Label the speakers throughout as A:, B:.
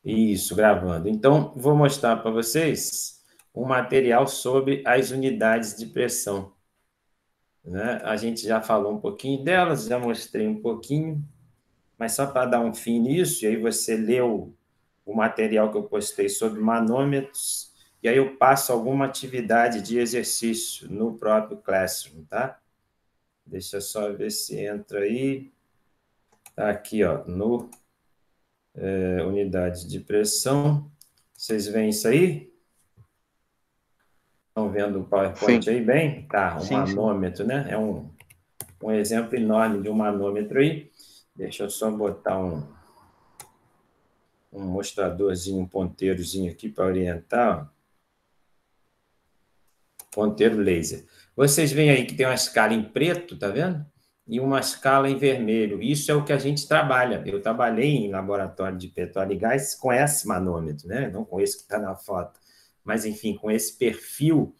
A: Isso, gravando. Então, vou mostrar para vocês um material sobre as unidades de pressão, né? A gente já falou um pouquinho delas, já mostrei um pouquinho, mas só para dar um fim nisso, e aí você leu o material que eu postei sobre manômetros, e aí eu passo alguma atividade de exercício no próprio Classroom, tá? Deixa eu só ver se entra aí. Tá aqui, ó, no unidade de pressão. Vocês veem isso aí? Estão vendo o
B: Sim,
A: PowerPoint aí bem? Tá, um
B: sim, sim.
A: manômetro, né? É um exemplo enorme de um manômetro aí. Deixa eu só botar um mostradorzinho, um ponteirozinho aqui para orientar. Ó. Ponteiro laser. Vocês veem aí que tem uma escala em preto, tá vendo? E uma escala em vermelho. Isso é o que a gente trabalha. Eu trabalhei em laboratório de petróleo e gás com esse manômetro, né? Não com esse que está na foto, mas enfim, com esse perfil,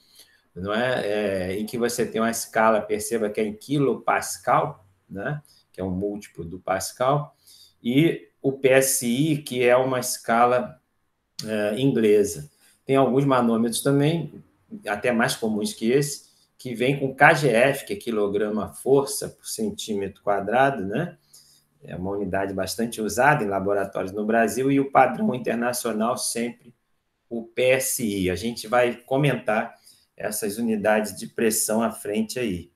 A: não é? Em que você tem uma escala, perceba que é em quilopascal, né? Que é um múltiplo do Pascal, e o PSI, que é uma escala inglesa. Tem alguns manômetros também, até mais comuns que esse, que vem com KGF, que é quilograma-força por centímetro quadrado, né? É uma unidade bastante usada em laboratórios no Brasil, e o padrão internacional sempre o PSI. A gente vai comentar essas unidades de pressão à frente aí.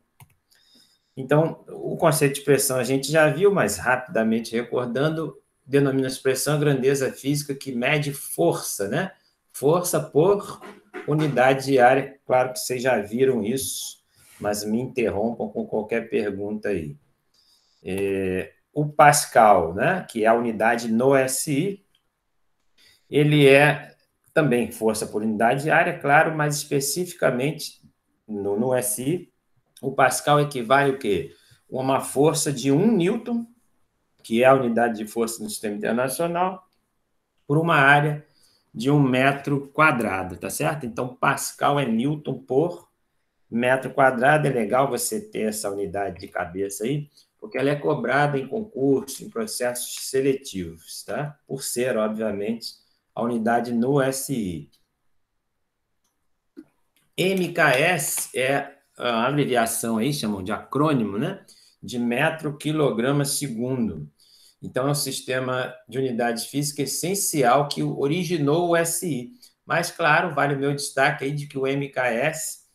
A: Então, o conceito de pressão a gente já viu, mas rapidamente recordando, denomina-se pressão a grandeza física que mede força, né? Força por unidade de área. Claro que vocês já viram isso, mas me interrompam com qualquer pergunta aí. O Pascal, né, que é a unidade no SI, ele é também força por unidade de área, claro, mas especificamente no SI, o Pascal equivale o quê? Uma força de 1 newton, que é a unidade de força no sistema internacional, por uma área de 1 metro quadrado, tá certo? Então, Pascal é newton por metro quadrado. É legal você ter essa unidade de cabeça aí, porque ela é cobrada em concurso, em processos seletivos, tá? Por ser, obviamente, a unidade no SI. MKS é a abreviação aí, chamam de acrônimo, né? De metro quilograma segundo. Então, é um sistema de unidade física essencial que originou o SI. Mas, claro, vale o meu destaque aí de que o MKS,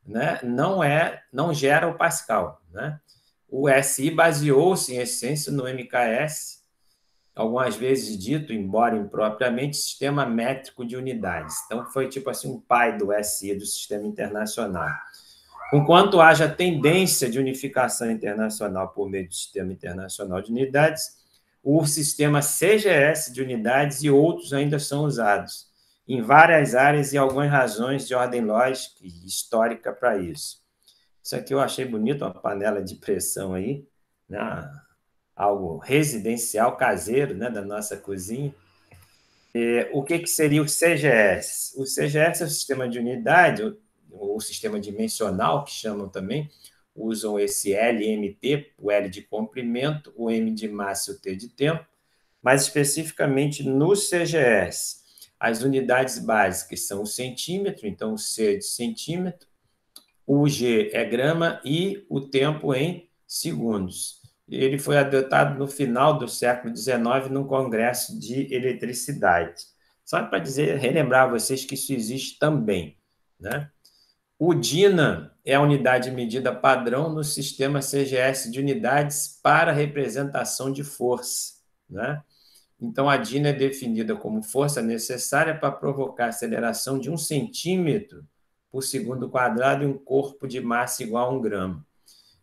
A: né, não gera o Pascal. Né? O SI baseou-se, em essência, no MKS, algumas vezes dito, embora impropriamente, sistema métrico de unidades. Então, foi tipo assim um pai do SI, do sistema internacional. Enquanto haja tendência de unificação internacional por meio do sistema internacional de unidades, o sistema CGS de unidades e outros ainda são usados em várias áreas e algumas razões de ordem lógica e histórica para isso. Isso aqui eu achei bonito, uma panela de pressão aí, né? Algo residencial, caseiro, né? Da nossa cozinha. O que seria o CGS? O CGS é o sistema de unidade, ou sistema dimensional, que chamam também, usam esse LMT, o L de comprimento, o M de massa e o T de tempo, mas especificamente no CGS. As unidades básicas são o centímetro, então o C é de centímetro, o G é grama e o tempo em segundos. Ele foi adotado no final do século XIX num congresso de eletricidade. Só para dizer, relembrar a vocês que isso existe também. Né? O DINA é a unidade de medida padrão no sistema CGS de unidades para representação de força. Né? Então, a DINA é definida como força necessária para provocar aceleração de 1 centímetro por segundo quadrado em um corpo de massa igual a 1 grama.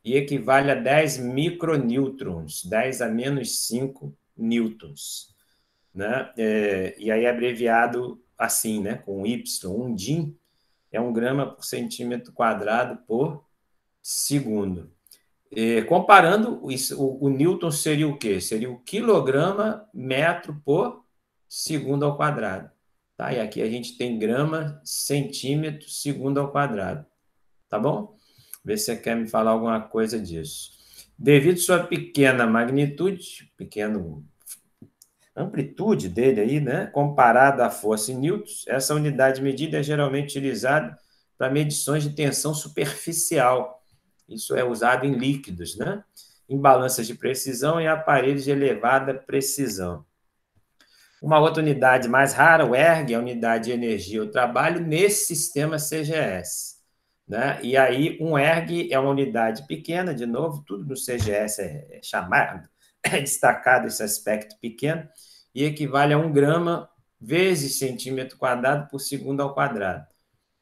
A: E equivale a 10 micronêutrons, 10 a menos 5 newtons. Né? E aí é abreviado assim, né? Com Y. Um DIN é 1 grama por centímetro quadrado por segundo. Comparando, o Newton seria o quê? Seria o quilograma metro por segundo ao quadrado. Tá? E aqui a gente tem grama, centímetro, segundo ao quadrado. Tá bom? Vê se você quer me falar alguma coisa disso. Devido à sua pequena magnitude, pequeno amplitude dele aí, né? Comparado à força em newtons, essa unidade medida é geralmente utilizada para medições de tensão superficial. Isso é usado em líquidos, né? Em balanças de precisão e aparelhos de elevada precisão. Uma outra unidade mais rara, o ERG, é a unidade de energia ou trabalho nesse sistema CGS. Né? E aí, um ERG é uma unidade pequena, de novo, tudo no CGS é chamado, é destacado esse aspecto pequeno, e equivale a 1 grama vezes centímetro quadrado por segundo ao quadrado.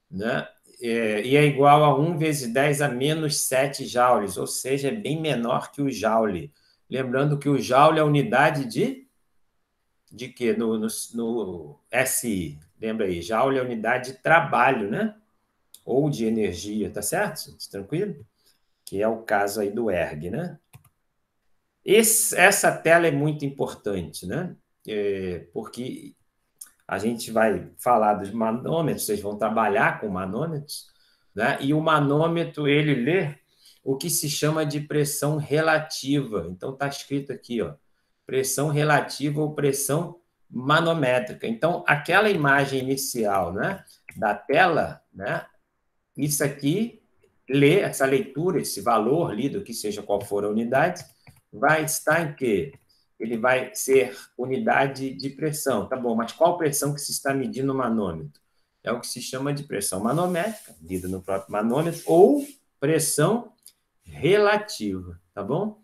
A: Né? E é igual a 1 vezes 10 a menos 7 joules, ou seja, é bem menor que o joule. Lembrando que o joule é a unidade de quê? No SI, lembra aí, joule é a unidade de trabalho, né? Ou de energia, tá certo? Tranquilo? Que é o caso aí do ERG, né? Essa tela é muito importante, né? Porque a gente vai falar dos manômetros, vocês vão trabalhar com manômetros, né? E o manômetro, ele lê o que se chama de pressão relativa. Então, está escrito aqui, ó, pressão relativa ou pressão manométrica. Então, aquela imagem inicial, né, da tela, né, isso aqui, lê, essa leitura, esse valor lido, que seja qual for a unidade, vai estar em quê? Ele vai ser unidade de pressão. Tá bom, mas qual pressão que se está medindo no manômetro? É o que se chama de pressão manométrica, medida no próprio manômetro, ou pressão relativa, tá bom?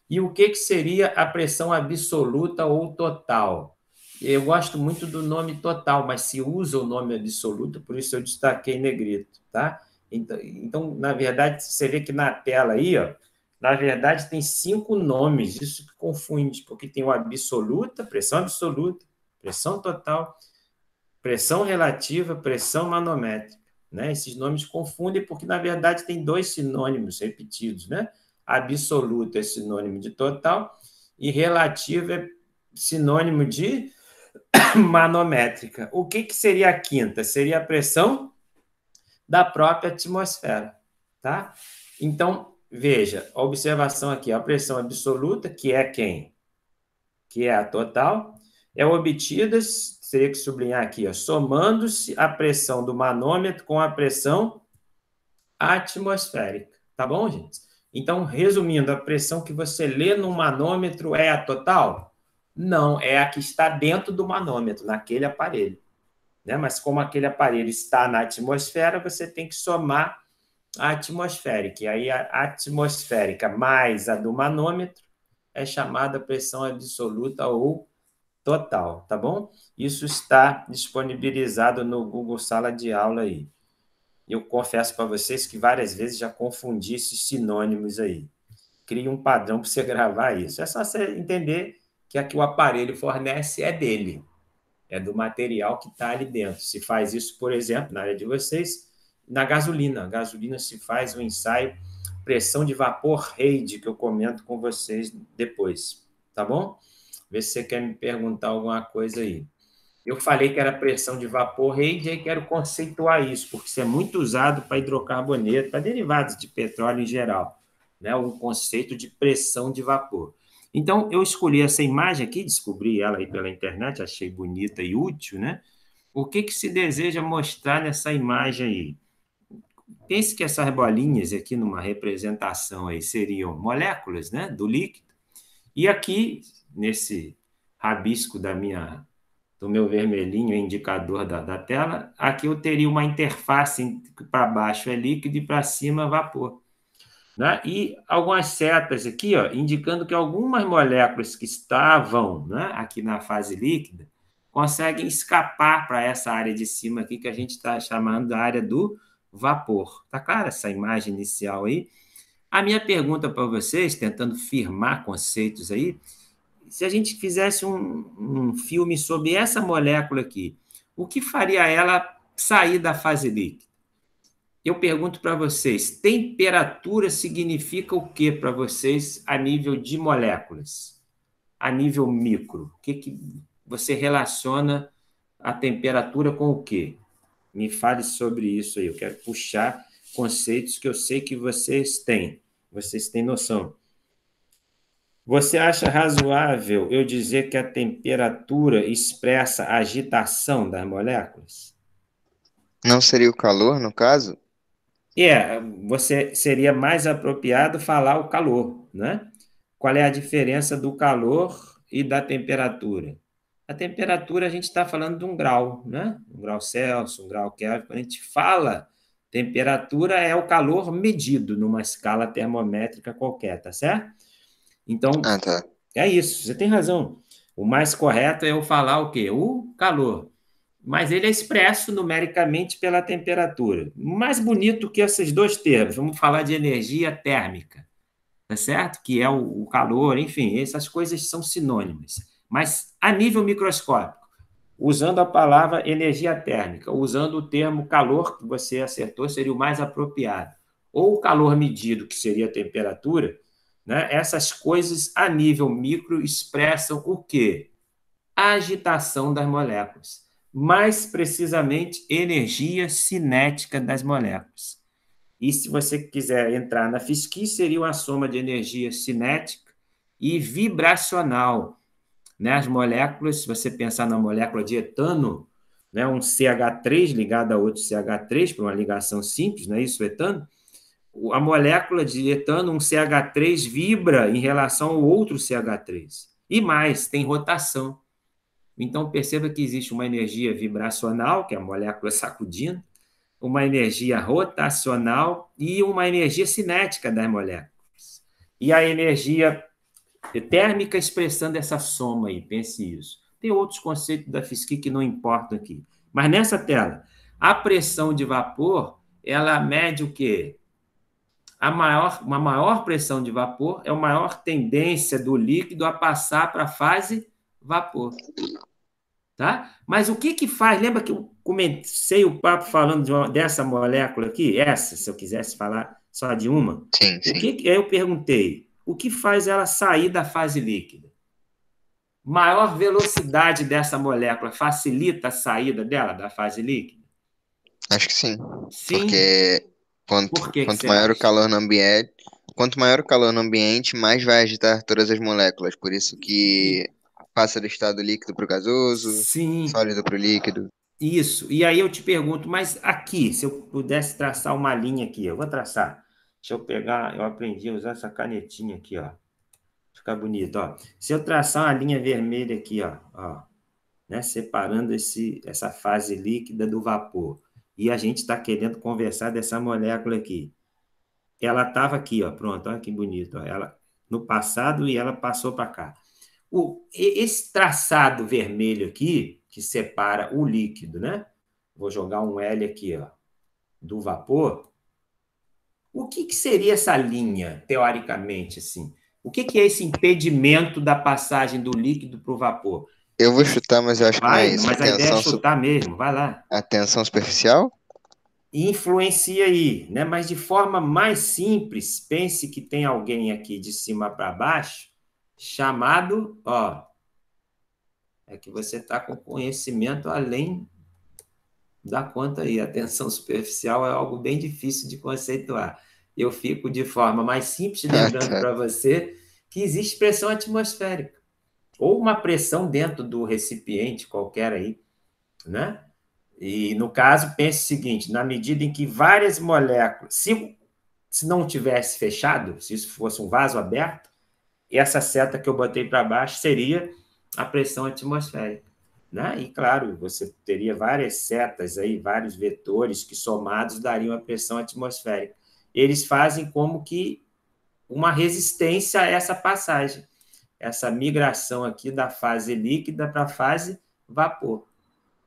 A: E o que seria a pressão absoluta ou total? Eu gosto muito do nome total, mas se usa o nome absoluto, por isso eu destaquei em negrito, tá? Então, na verdade, você vê que na tela aí, ó, na verdade, tem 5 nomes, isso que confunde, porque tem o absoluta, pressão total, pressão relativa, pressão manométrica. Né? Esses nomes confundem porque, na verdade, tem 2 sinônimos repetidos. Né? Absoluta é sinônimo de total e relativa é sinônimo de manométrica. O que seria a quinta? Seria a pressão da própria atmosfera. Tá? Então, veja, a observação aqui, a pressão absoluta, que é quem? Que é a total, é obtida, teria que sublinhar aqui, somando-se a pressão do manômetro com a pressão atmosférica. Tá bom, gente? Então, resumindo, a pressão que você lê no manômetro é a total? Não, é a que está dentro do manômetro, naquele aparelho. Né? Mas como aquele aparelho está na atmosfera, você tem que somar a atmosférica. E aí a atmosférica mais a do manômetro é chamada pressão absoluta ou total, tá bom? Isso está disponibilizado no Google Sala de Aula aí. Eu confesso para vocês que várias vezes já confundi esses sinônimos aí. Cria um padrão para você gravar isso. É só você entender que a que o aparelho fornece é dele, é do material que está ali dentro. Se faz isso, por exemplo, na área de vocês, na gasolina. A gasolina se faz um ensaio pressão de vapor Reid, que eu comento com vocês depois, tá bom? Vê se você quer me perguntar alguma coisa aí. Eu falei que era pressão de vapor Reid, e aí quero conceituar isso, porque isso é muito usado para hidrocarboneto, para derivados de petróleo em geral, né? Um conceito de pressão de vapor. Então, eu escolhi essa imagem aqui, descobri ela aí pela internet, achei bonita e útil, né? O que se deseja mostrar nessa imagem aí? Pense que essas bolinhas aqui numa representação aí seriam moléculas, né, do líquido. E aqui, nesse rabisco do meu vermelhinho, indicador da tela, aqui eu teria uma interface para baixo é líquido e para cima vapor. Né? E algumas setas aqui, ó, indicando que algumas moléculas que estavam, né, aqui na fase líquida conseguem escapar para essa área de cima aqui que a gente está chamando da área do vapor. Tá clara essa imagem inicial aí? A minha pergunta para vocês, tentando firmar conceitos aí, se a gente fizesse um filme sobre essa molécula aqui, o que faria ela sair da fase líquida? Eu pergunto para vocês, temperatura significa o que para vocês a nível de moléculas? A nível micro? O que você relaciona a temperatura com o quê? Me fale sobre isso aí. Eu quero puxar conceitos que eu sei que vocês têm. Vocês têm noção. Você acha razoável eu dizer que a temperatura expressa a agitação das moléculas?
B: Não seria o calor, no caso?
A: Você seria mais apropriado falar o calor, né? Qual é a diferença do calor e da temperatura? A temperatura a gente está falando de um grau, né? Um grau Celsius, um grau Kelvin. Quando a gente fala temperatura é o calor medido numa escala termométrica qualquer, tá certo? Então,
B: Ah, tá.
A: é isso, você tem razão. O mais correto é eu falar o quê? O calor. Mas ele é expresso numericamente pela temperatura. Mais bonito que esses dois termos. Vamos falar de energia térmica, tá certo? Que é o calor, enfim, essas coisas são sinônimas. Mas a nível microscópico, usando a palavra energia térmica, usando o termo calor, que você acertou, seria o mais apropriado. Ou o calor medido, que seria a temperatura, né? Essas coisas a nível micro expressam o quê? A agitação das moléculas. Mais precisamente, energia cinética das moléculas. E se você quiser entrar na física, seria uma soma de energia cinética e vibracional, né? As moléculas, se você pensar na molécula de etano, né? Um CH3 ligado a outro CH3, por uma ligação simples, não é isso, etano? A molécula de etano, um CH3, vibra em relação ao outro CH3. E mais, tem rotação. Então, perceba que existe uma energia vibracional, que é a molécula sacudindo, uma energia rotacional e uma energia cinética das moléculas. E a energia térmica expressando essa soma aí, pense isso. Tem outros conceitos da física que não importam aqui. Mas nessa tela, a pressão de vapor, ela mede o quê? Uma maior pressão de vapor é a maior tendência do líquido a passar para a fase vapor. Tá? Mas o que que faz? Lembra que eu comecei o papo falando dessa molécula aqui? Essa, se eu quisesse falar só de uma.
B: Sim,
A: O
B: sim.
A: que aí eu perguntei? O que faz ela sair da fase líquida? Maior velocidade dessa molécula facilita a saída dela da fase líquida?
B: Acho que sim.
A: Sim.
B: Porque
A: Por que que
B: quanto
A: você
B: maior o
A: acha?
B: calor no ambiente, quanto maior o calor no ambiente, mais vai agitar todas as moléculas. Por isso que passa do estado líquido para o gasoso,
A: Sim,
B: sólido para o líquido.
A: isso. E aí eu te pergunto, mas aqui, se eu pudesse traçar uma linha aqui, eu vou traçar. Deixa eu pegar, eu aprendi a usar essa canetinha aqui, ó. Ficar bonito, ó. Se eu traçar uma linha vermelha aqui, ó, né, separando essa fase líquida do vapor, e a gente está querendo conversar dessa molécula aqui. Ela estava aqui, ó, pronto, olha que bonito, ó, ela no passado e ela passou para cá. Esse traçado vermelho aqui, que separa o líquido, né? Vou jogar um L aqui, ó, do vapor. O que que seria essa linha, teoricamente, assim? O que que é esse impedimento da passagem do líquido para o vapor?
B: Eu vou
A: Esse,
B: chutar, mas eu acho que não é
A: vai,
B: isso.
A: mas a ideia é chutar mesmo, vai lá.
B: A tensão superficial?
A: E influencia aí, né? Mas de forma mais simples, pense que tem alguém aqui de cima para baixo, chamado, ó, é que você está com conhecimento além da conta aí. A tensão superficial é algo bem difícil de conceituar. Eu fico de forma mais simples
B: Ah,
A: lembrando
B: tá.
A: para você que existe pressão atmosférica, ou uma pressão dentro do recipiente qualquer aí, né? E no caso, pense o seguinte: na medida em que várias moléculas, se não tivesse fechado, se isso fosse um vaso aberto, essa seta que eu botei para baixo seria a pressão atmosférica. Né? E claro, você teria várias setas aí, vários vetores que somados dariam a pressão atmosférica. Eles fazem como que uma resistência a essa passagem, essa migração aqui da fase líquida para a fase vapor.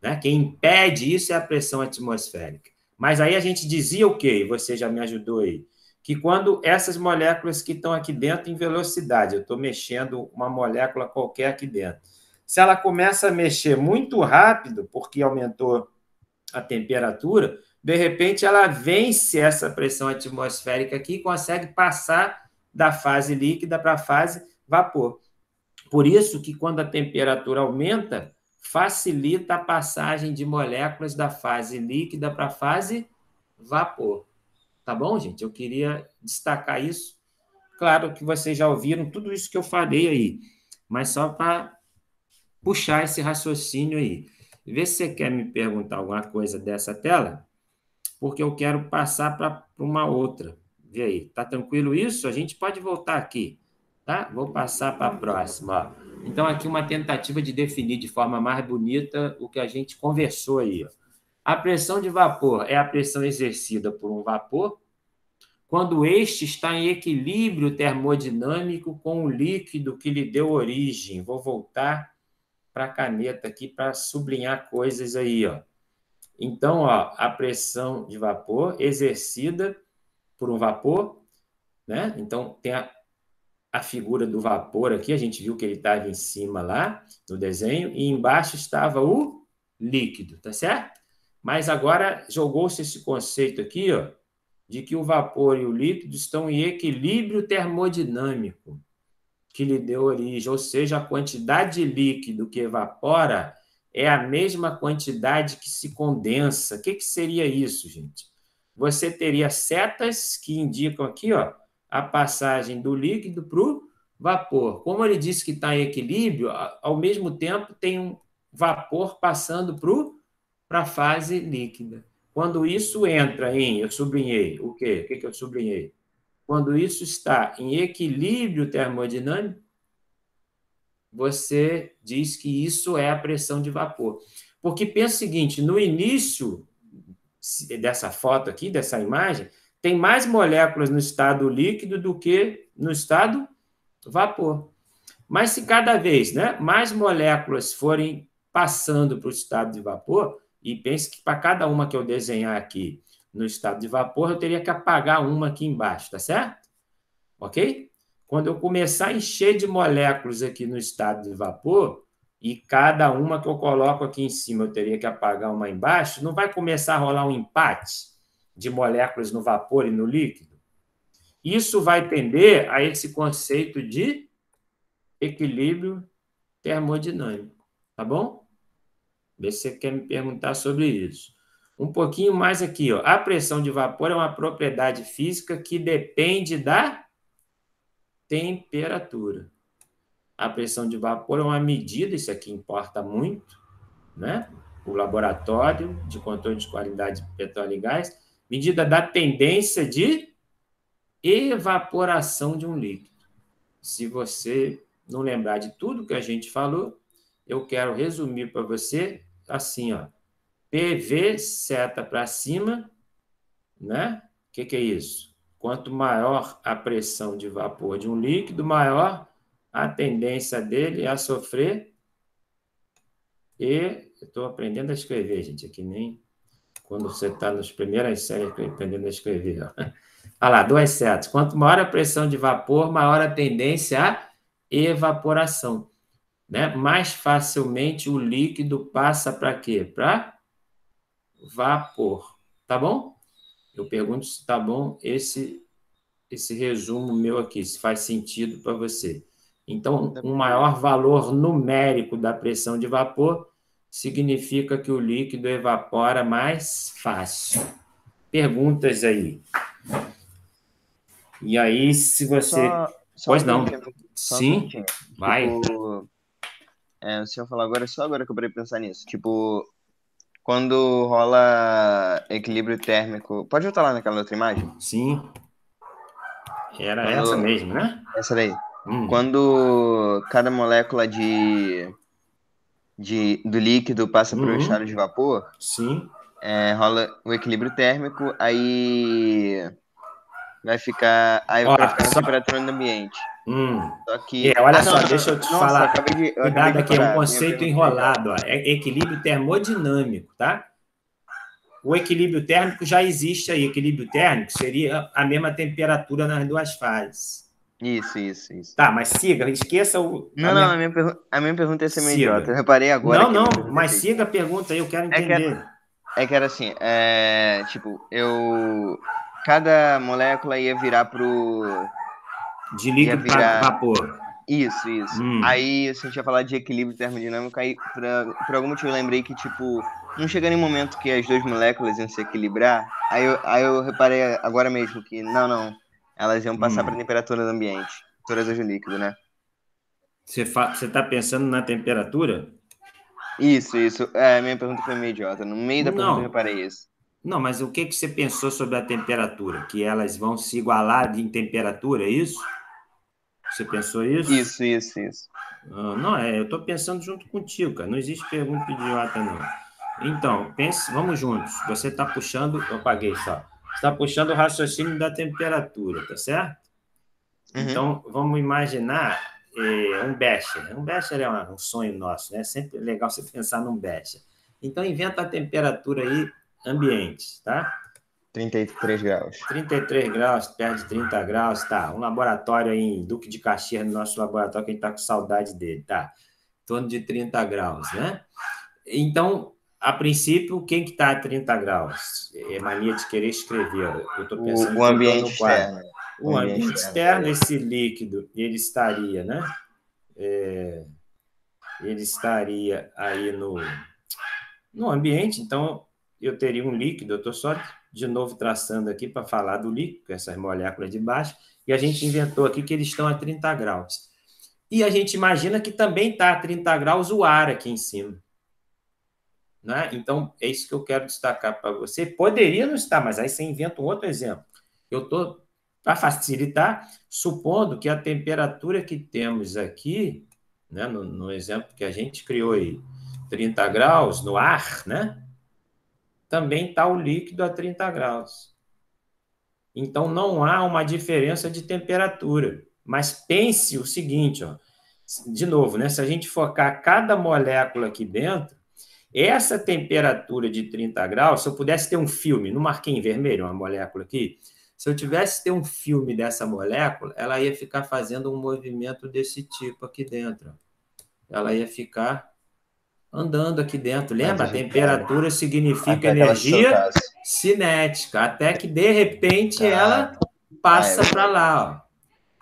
A: Né? Quem impede isso é a pressão atmosférica. Mas aí a gente dizia o quê? Você já me ajudou aí. Que quando essas moléculas que estão aqui dentro em velocidade, eu estou mexendo uma molécula qualquer aqui dentro, se ela começa a mexer muito rápido, porque aumentou a temperatura, de repente ela vence essa pressão atmosférica aqui e consegue passar da fase líquida para a fase vapor. Por isso que quando a temperatura aumenta, facilita a passagem de moléculas da fase líquida para a fase vapor. Tá bom, gente? Eu queria destacar isso, Claro que vocês já ouviram tudo isso que eu falei aí, mas só para puxar esse raciocínio aí. Vê se você quer me perguntar alguma coisa dessa tela, porque eu quero passar para uma outra. Vê aí, tá tranquilo isso? A gente pode voltar aqui, tá? Vou passar para a próxima. Ó. Então, aqui uma tentativa de definir de forma mais bonita o que a gente conversou aí. Ó. A pressão de vapor é a pressão exercida por um vapor quando este está em equilíbrio termodinâmico com o líquido que lhe deu origem. Vou voltar para a caneta aqui para sublinhar coisas aí, ó. Então, ó, a pressão de vapor exercida por um vapor, né? Então, tem a figura do vapor aqui, a gente viu que ele estava em cima lá no desenho, e embaixo estava o líquido, tá certo? Mas agora jogou-se esse conceito aqui, ó, de que o vapor e o líquido estão em equilíbrio termodinâmico, que lhe deu origem, ou seja, a quantidade de líquido que evapora é a mesma quantidade que se condensa. O que seria isso, gente? Você teria setas que indicam aqui, ó, a passagem do líquido para o vapor. Como ele disse que está em equilíbrio, ao mesmo tempo tem um vapor passando para a fase líquida. Quando isso entra em, eu sublinhei, o quê? O que eu sublinhei? Quando isso está em equilíbrio termodinâmico, você diz que isso é a pressão de vapor. Porque pensa o seguinte, no início dessa foto aqui, dessa imagem, tem mais moléculas no estado líquido do que no estado vapor. Mas se cada vez, né, mais moléculas forem passando para o estado de vapor, e pense que para cada uma que eu desenhar aqui no estado de vapor, eu teria que apagar uma aqui embaixo, tá certo? Ok? Quando eu começar a encher de moléculas aqui no estado de vapor, e cada uma que eu coloco aqui em cima eu teria que apagar uma embaixo, não vai começar a rolar um empate de moléculas no vapor e no líquido? Isso vai tender a esse conceito de equilíbrio termodinâmico, tá bom? Vê se você quer me perguntar sobre isso. Um pouquinho mais aqui, ó. A pressão de vapor é uma propriedade física que depende da temperatura. A pressão de vapor é uma medida, isso aqui importa muito, né? O laboratório de controle de qualidade de petróleo e gás, medida da tendência de evaporação de um líquido. Se você não lembrar de tudo que a gente falou, eu quero resumir para você assim, ó. PV seta para cima, né? O que é isso? Quanto maior a pressão de vapor de um líquido, maior a tendência dele é a sofrer. E eu estou aprendendo a escrever, gente, aqui nem quando você está nas primeiras séries aprendendo a escrever. Ó. Olha lá, duas setas. Quanto maior a pressão de vapor, maior a tendência à evaporação. Né? Mais facilmente o líquido passa para quê? Para vapor. Tá bom? Eu pergunto se tá bom esse resumo meu aqui, se faz sentido para você. Então, um maior valor numérico da pressão de vapor significa que o líquido evapora mais fácil. Perguntas aí. E aí, se você... Pois não. Sim, vai.
B: Tipo, o senhor falou agora, só agora que eu parei de pensar nisso. Tipo, quando rola equilíbrio térmico... Pode voltar lá naquela outra imagem?
A: Sim. Era essa mesmo, né?
B: Essa daí. Quando cada molécula do líquido passa para o estado de vapor,
A: sim.
B: Rola o equilíbrio térmico, aí vai ficar na temperatura do ambiente.
A: Só que... olha só, deixa eu te falar. Cuidado aqui, é um conceito enrolado. Ó. É equilíbrio termodinâmico, tá? O equilíbrio térmico já existe aí. Equilíbrio térmico seria a mesma temperatura nas duas fases.
B: Isso.
A: Tá, mas siga, esqueça o...
B: A minha pergunta é ser meio idiota. Eu reparei agora.
A: Não, mas siga a pergunta aí, eu quero entender.
B: É que era assim, tipo, cada molécula ia virar pro...
A: De líquido para vapor.
B: Isso. Aí você tinha falado de equilíbrio termodinâmico, aí por algum motivo eu lembrei que, tipo, não chega nenhum momento que as duas moléculas iam se equilibrar, aí eu reparei agora mesmo que, não, elas iam passar para a
A: Hum.
B: temperatura do ambiente. Temperatura de líquido, né?
A: Você está pensando na temperatura?
B: Isso. É, minha pergunta foi meio idiota. No meio da pergunta eu
A: Não,
B: reparei isso.
A: não, mas o que que você pensou sobre a temperatura? Que elas vão se igualar em temperatura, é isso? Você pensou isso?
B: Isso.
A: Não, eu estou pensando junto contigo, cara. Não existe pergunta idiota, não. Então, pense, vamos juntos. Você está puxando, eu apaguei só. Você está puxando o raciocínio da temperatura, tá certo?
B: Uhum.
A: Então, vamos imaginar um Becher. Um Becher é um sonho nosso, né? Sempre é legal você pensar num Becher. Então, inventa a temperatura aí ambiente, tá?
B: 33 graus.
A: 33 graus, perto de 30 graus, tá. Um laboratório aí em Duque de Caxias, no nosso laboratório, que a gente tá com saudade dele, tá. Em torno de 30 graus, né? Então, a princípio, quem que está a 30 graus? É mania de querer escrever. Eu estou pensando
B: O
A: que eu estou
B: ambiente
A: no quadro.
B: externo. O
A: O
B: ambiente
A: ambiente
B: externo
A: externo,
B: estaria.
A: esse líquido, ele estaria aí no ambiente, então eu teria um líquido, eu estou só de novo traçando aqui para falar do líquido, essas moléculas de baixo, e a gente inventou aqui que eles estão a 30 graus. E a gente imagina que também está a 30 graus o ar aqui em cima. Né? Então, é isso que eu quero destacar para você. Poderia não estar, mas aí você inventa um outro exemplo. Eu estou, para facilitar, supondo que a temperatura que temos aqui, né, no exemplo que a gente criou aí, 30 graus no ar, né? Também está o líquido a 30 graus. Então, não há uma diferença de temperatura. Mas pense o seguinte, ó, de novo, né, se a gente focar cada molécula aqui dentro, essa temperatura de 30 graus, se eu pudesse ter um filme, não marquei em vermelho uma molécula aqui, se eu tivesse ter um filme dessa molécula, ela ia ficar fazendo um movimento desse tipo aqui dentro. Ela ia ficar andando aqui dentro.
B: Mais
A: Lembra? A
B: agitada.
A: temperatura significa
B: Até que ela se
A: energia
B: soltasse.
A: cinética, até que de repente
B: Ah,
A: ela
B: eu
A: passa para
B: sei.
A: lá. Ó.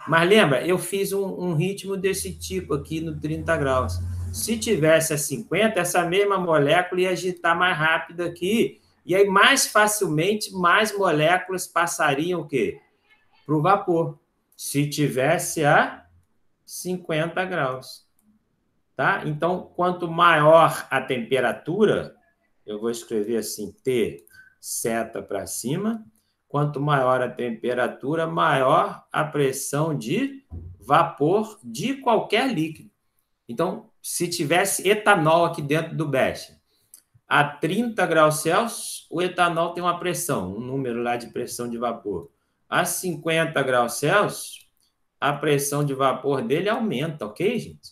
A: Mas lembra, eu fiz um ritmo desse tipo aqui no 30 graus. Se tivesse a 50, essa mesma molécula ia agitar mais rápido aqui, e aí mais facilmente mais moléculas passariam o quê? Para o vapor. Se tivesse a 50 graus. Tá? Então, quanto maior a temperatura, eu vou escrever assim, T, seta para cima. Quanto maior a temperatura, maior a pressão de vapor de qualquer líquido. Então, se tivesse etanol aqui dentro do Becher, a 30 graus Celsius, o etanol tem uma pressão, um número lá de pressão de vapor. A 50 graus Celsius, a pressão de vapor dele aumenta, ok, gente?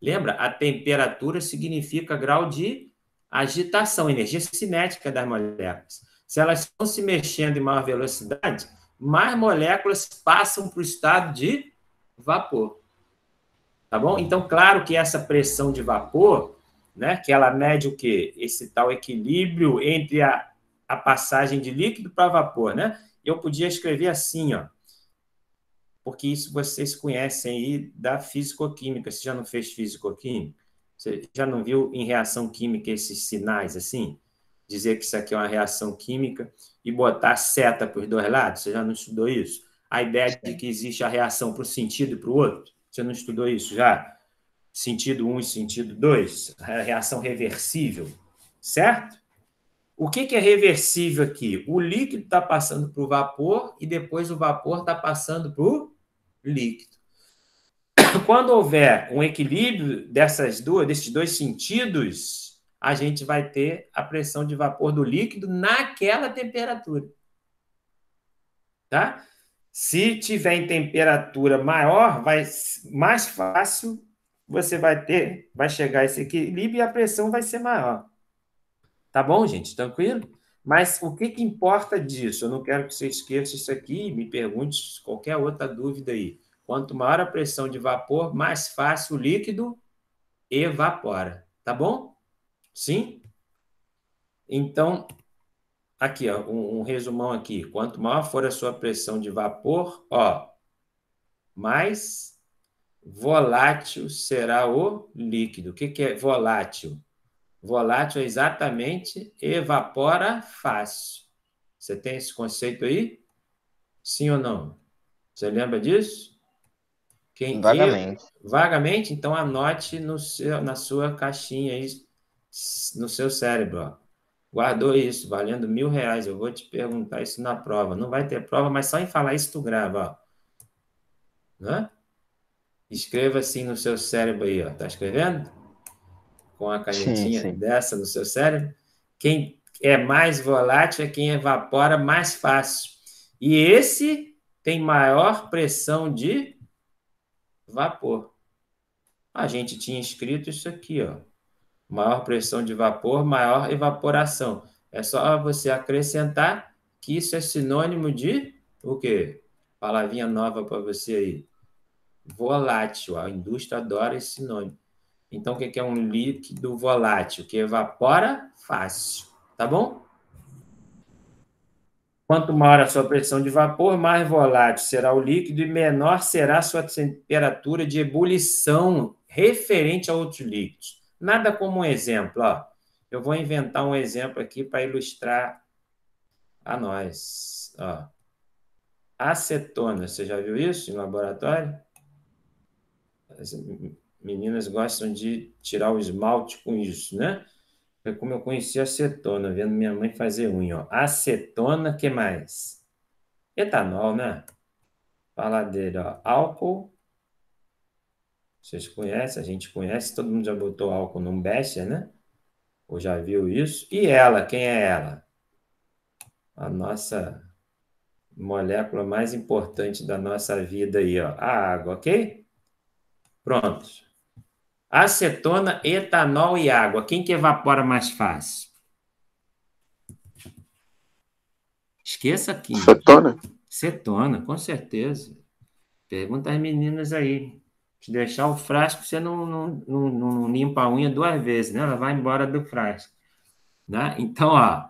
A: Lembra? A temperatura significa grau de agitação, energia cinética das moléculas. Se elas estão se mexendo em maior velocidade, mais moléculas passam para o estado de vapor. Tá bom? Então, claro que essa pressão de vapor, né, que ela mede o quê? Esse tal equilíbrio entre a passagem de líquido para vapor, né? Eu podia escrever assim, ó, porque isso vocês conhecem aí da fisicoquímica. Você já não fez fisicoquímica? Você já não viu em reação química esses sinais assim? Dizer que isso aqui é uma reação química e botar seta para os dois lados? Você já não estudou isso? A ideia de que existe a reação para um sentido e para o outro? Você não estudou isso já? Sentido 1 e sentido 2? A reação reversível, certo? O que é reversível aqui? O líquido está passando para o vapor e depois o vapor está passando para o líquido. Quando houver um equilíbrio desses dois sentidos, a gente vai ter a pressão de vapor do líquido naquela temperatura. Tá? Se tiver em temperatura maior, vai mais fácil você vai chegar a esse equilíbrio e a pressão vai ser maior. Tá bom, gente? Tranquilo? Mas o que importa disso? Eu não quero que você esqueça isso aqui e me pergunte qualquer outra dúvida aí. Quanto maior a pressão de vapor, mais fácil o líquido evapora. Tá bom? Sim? Então, aqui, ó, um resumão aqui. Quanto maior for a sua pressão de vapor, ó, mais volátil será o líquido. O que é volátil? Volátil é exatamente evapora fácil. Você tem esse conceito aí? Sim ou não? Você lembra disso? Quem
B: Vagamente.
A: vagamente, então anote na sua caixinha aí, no seu cérebro, ó. Guardou isso, valendo R$ 1.000. Eu vou te perguntar isso na prova. Não vai ter prova, mas só em falar isso tu grava, ó. Né? Escreva assim no seu cérebro aí, ó. Tá escrevendo? Com a
B: Sim,
A: canetinha
B: sim.
A: dessa no seu cérebro. Quem é mais volátil é quem evapora mais fácil. E esse tem maior pressão de vapor. A gente tinha escrito isso aqui, ó. Maior pressão de vapor, maior evaporação. É só você acrescentar que isso é sinônimo de o quê? Palavrinha nova para você aí. Volátil. A indústria adora esse sinônimo. Então, o que é um líquido volátil? Que evapora fácil. Tá bom? Quanto maior a sua pressão de vapor, mais volátil será o líquido e menor será a sua temperatura de ebulição referente a outros líquidos. Nada como um exemplo. Ó. Eu vou inventar um exemplo aqui para ilustrar a nós. Ó. Acetona, você já viu isso em laboratório? As meninas gostam de tirar o esmalte com isso, né? Foi como eu conheci a acetona, vendo minha mãe fazer unha. Ó. Acetona, que mais? Etanol, né? Falar dele, ó. Álcool, vocês conhecem, a gente conhece, todo mundo já botou álcool num Becher, né? Ou já viu isso? E ela, quem é ela? A nossa molécula mais importante da nossa vida aí, ó. A água, ok? Pronto. Acetona, etanol e água. Quem que evapora mais fácil? Esqueça a química.
C: Cetona?
A: Cetona, com certeza. Pergunta às meninas aí. Se deixar o frasco, você não limpa a unha 2 vezes, né? Ela vai embora do frasco. Né? Então, ó,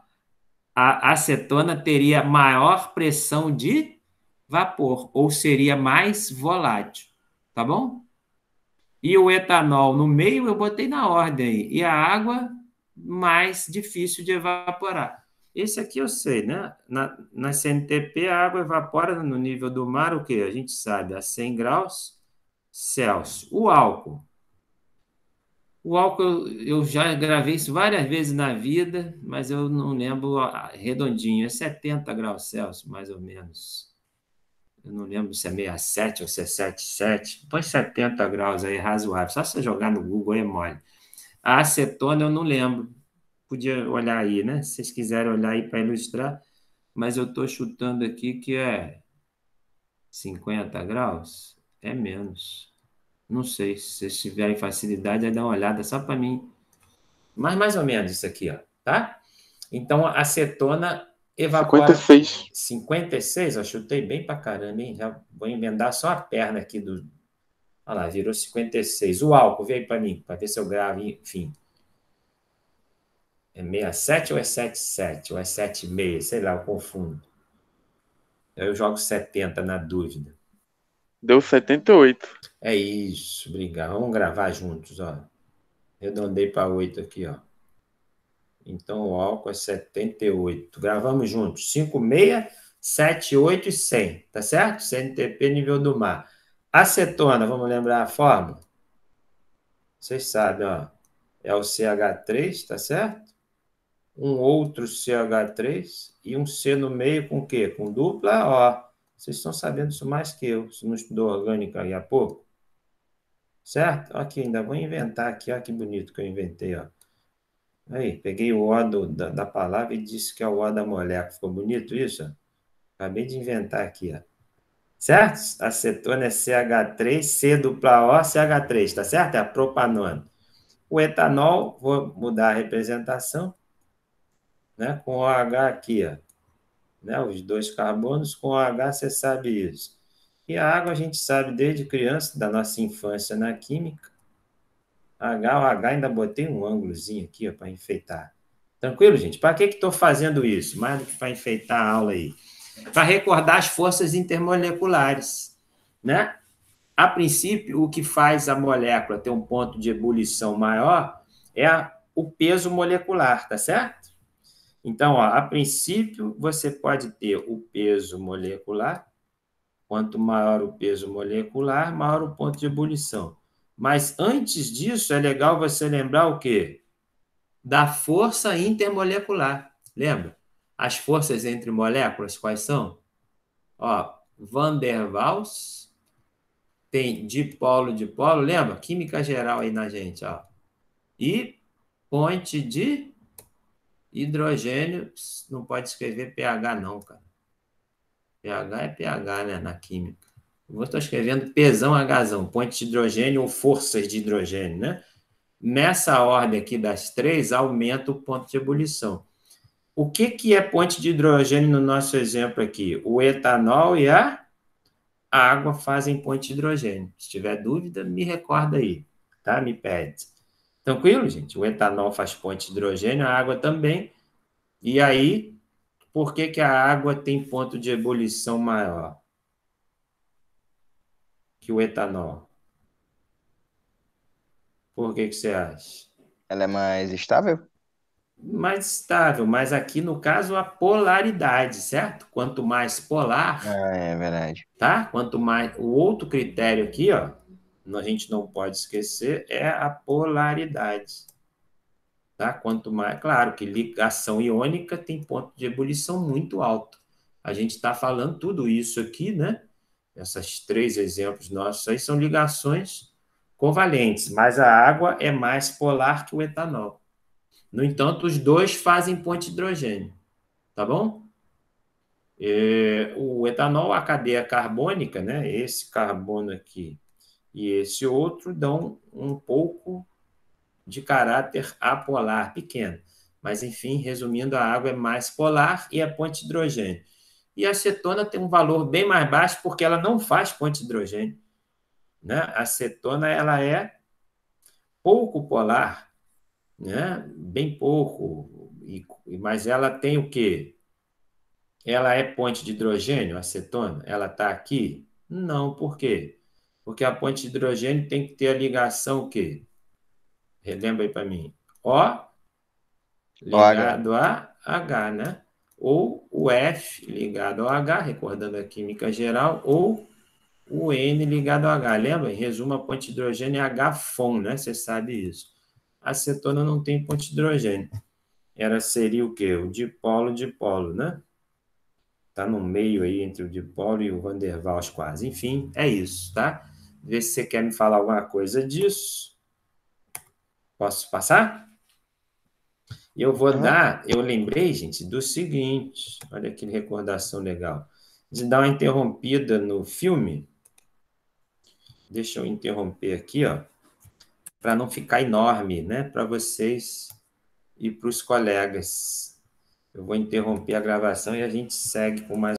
A: a acetona teria maior pressão de vapor, ou seria mais volátil. Tá bom? E o etanol no meio eu botei na ordem aí. E a água, mais difícil de evaporar. Esse aqui eu sei, né? Na CNTP, a água evapora no nível do mar, o quê? A gente sabe, a 100 graus Celsius. O álcool. O álcool, eu já gravei isso várias vezes na vida, mas eu não lembro redondinho. É 70 graus Celsius, mais ou menos. Eu não lembro se é 67 ou se é 77. Põe 70 graus aí, razoável. Só se você jogar no Google é mole. A acetona eu não lembro. Podia olhar aí, né? Se vocês quiserem olhar aí para ilustrar. Mas eu estou chutando aqui que é 50 graus. É menos. Não sei. Se vocês tiverem facilidade, aí dá uma olhada só para mim. Mas mais ou menos isso aqui, ó. Tá? Então, a acetona evapora
C: 56.
A: 56, eu chutei bem pra caramba, hein? Já vou emendar só a perna aqui do. Olha lá, virou 56. O álcool, veio para mim, para ver se eu gravo, enfim. É 67 ou é 77? Ou é 76? Sei lá, eu confundo. Eu jogo 70 na dúvida.
C: Deu 78.
A: É isso, obrigado. Vamos gravar juntos, ó. Arredondei para 8 aqui, ó. Então o álcool é 78. Gravamos juntos. 56, 78 e 100, tá certo? CNTP nível do mar. Acetona, vamos lembrar a fórmula? Vocês sabem, ó. É o CH3, tá certo? Um outro CH3 e um C no meio com o quê? Com dupla O. Vocês estão sabendo isso mais que eu. Você não estudou orgânica aí há pouco? Certo? Aqui, ainda vou inventar aqui. Olha que bonito que eu inventei, ó. Aí, peguei o O da palavra e disse que é o O da molécula. Ficou bonito isso? Acabei de inventar aqui, ó. Certo? Acetona é CH3, C dupla O, CH3, tá certo? É a propanona. O etanol, vou mudar a representação, né? Com o H aqui, ó. Né? Os dois carbonos, com o H você sabe isso. E a água a gente sabe desde criança, da nossa infância na química. H, o H ainda botei um ângulozinho aqui para enfeitar. Tranquilo, gente? Para que estou fazendo isso? Mais do que para enfeitar a aula aí. Para recordar as forças intermoleculares. Né? A princípio, o que faz a molécula ter um ponto de ebulição maior é o peso molecular, tá certo? Então, ó, a princípio, você pode ter o peso molecular. Quanto maior o peso molecular, maior o ponto de ebulição. Mas antes disso, é legal você lembrar o quê? Da força intermolecular. Lembra? As forças entre moléculas, quais são? Ó, Van der Waals, tem dipolo, lembra? Química geral aí na gente, ó. E ponte de hidrogênio, não pode escrever pH não, cara. pH é pH, né, na química. Eu estou escrevendo Pzão, Hzão, ponte de hidrogênio ou forças de hidrogênio, né? Nessa ordem aqui das três, aumenta o ponto de ebulição. O que é ponte de hidrogênio no nosso exemplo aqui? O etanol e a água fazem ponte de hidrogênio. Se tiver dúvida, me recorda aí, tá? Me pede. Tranquilo, gente? O etanol faz ponte de hidrogênio, a água também. E aí, por que a água tem ponto de ebulição maior que o etanol? Por que você acha?
B: Ela é mais estável?
A: Mais estável, mas aqui no caso a polaridade, certo? Quanto mais polar,
B: Ah, é verdade.
A: tá? Quanto mais. O outro critério aqui, ó, a gente não pode esquecer, é a polaridade. Tá? Quanto mais. Claro que ligação iônica tem ponto de ebulição muito alto. A gente está falando tudo isso aqui, né? Esses três exemplos nossos aí são ligações covalentes, mas a água é mais polar que o etanol. No entanto, os dois fazem ponte de hidrogênio, tá bom? O etanol, a cadeia carbônica, né? Esse carbono aqui e esse outro dão um pouco de caráter apolar, pequeno. Mas, enfim, resumindo, a água é mais polar e é ponte de hidrogênio. E a acetona tem um valor bem mais baixo porque ela não faz ponte de hidrogênio, né? A acetona ela é pouco polar, né? Bem pouco, mas ela tem o quê? Ela é ponte de hidrogênio, acetona? Ela está aqui? Não, por quê? Porque a ponte de hidrogênio tem que ter a ligação o quê? Relembra aí para mim. O
B: OH.
A: ligado a H, né? Ou o F ligado ao H, recordando a química geral, ou o N ligado ao H. Lembra? Em resumo, a ponte de hidrogênio é H-FON, né? Você sabe isso. A acetona não tem ponte de hidrogênio. Seria o quê? O dipolo, né? Está no meio aí entre o dipolo e o Van der Waals quase. Enfim, é isso, tá? Vê se você quer me falar alguma coisa disso. Posso passar? E eu vou dar, eu lembrei, gente, do seguinte, olha que recordação legal, de dar uma interrompida no filme. Deixa eu interromper aqui, ó, para não ficar enorme, né, para vocês e para os colegas. Eu vou interromper a gravação e a gente segue com mais